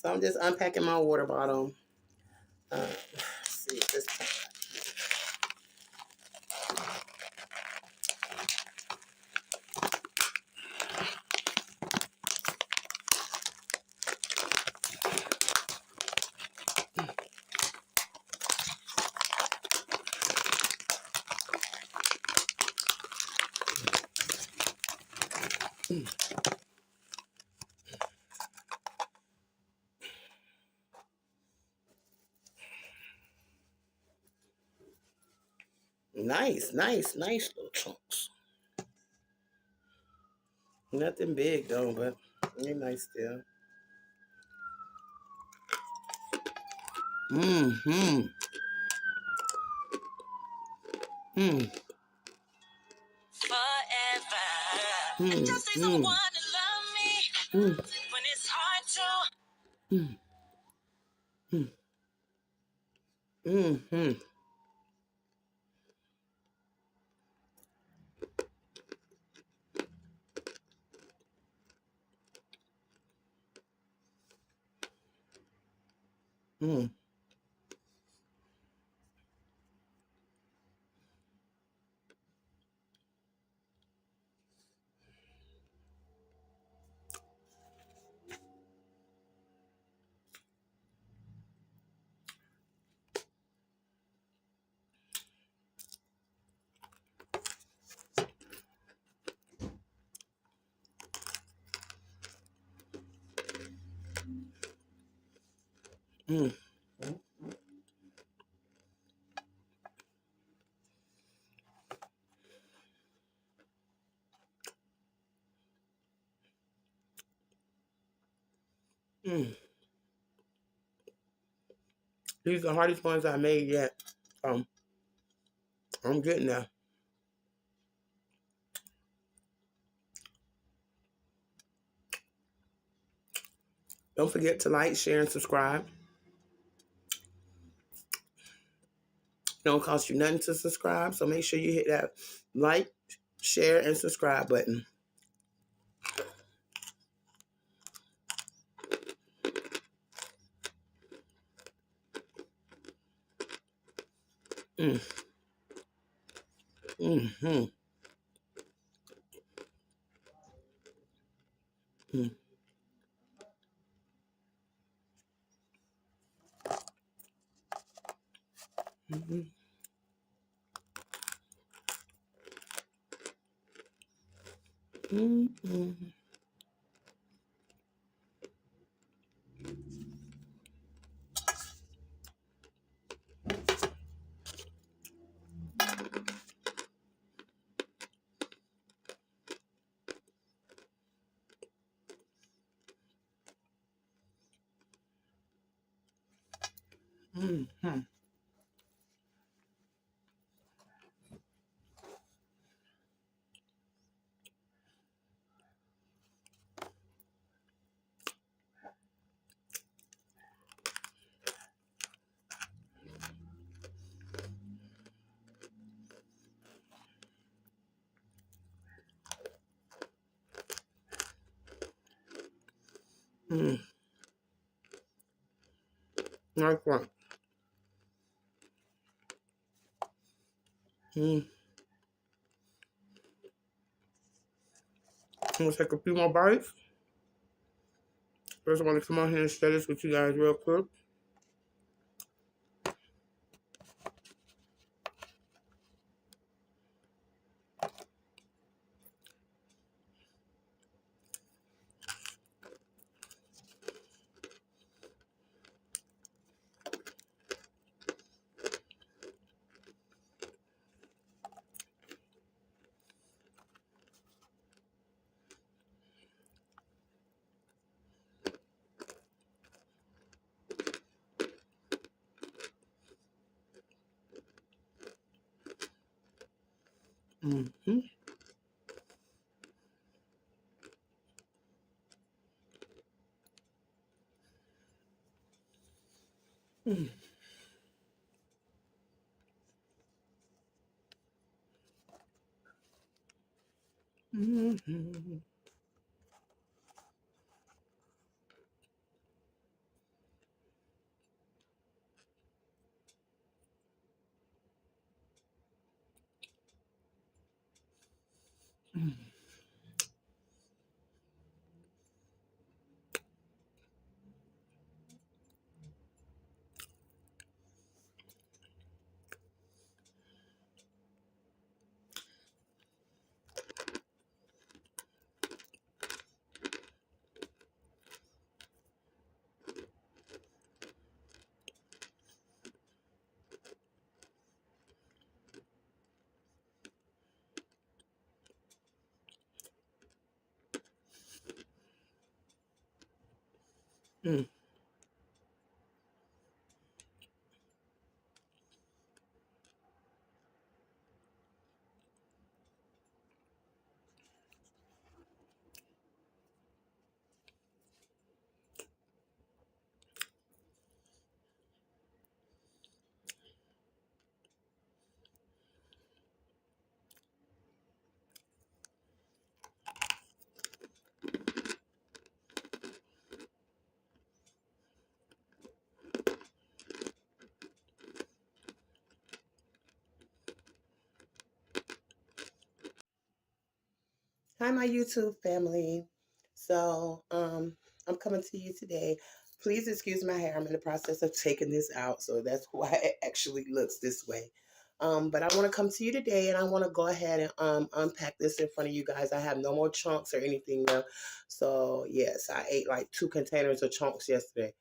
So I'm just unpacking my water bottle. Let's see this time. Nice, nice, nice little chunks. Nothing big though, but they're nice still. Mm-hmm. Mm. Forever. Mm. Just need someone to love me when it's hard to. Mm. Mm. Mm-hmm. Mm. Mm. Mm. These are the hardest ones I made yet. I'm getting there. Don't forget to like, share, and subscribe. It don't cost you nothing to subscribe, so make sure you hit that like, share, and subscribe button. Mm. Mm-hmm. Mm. Mm-hmm. Mm-hmm. Mm-hmm. Mm. Nice one. Mm. I'm gonna take a few more bites. First, I want to come on here and share this with you guys real quick. Mm-hmm. Mm. Mm-hmm. Mm. Hi, my YouTube family. So, I'm coming to you today. Please excuse my hair. I'm in the process of taking this out, so that's why it actually looks this way. But I want to come to you today, and I want to go ahead and unpack this in front of you guys. I have no more chunks or anything left. So, yes, I ate like 2 containers of chunks yesterday.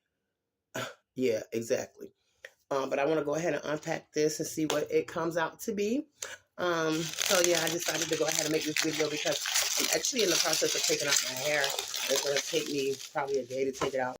Yeah, exactly. But I want to go ahead and unpack this and see what it comes out to be. So yeah, I decided to go ahead and make this video because I'm actually in the process of taking out my hair. It's going to take me probably a day to take it out.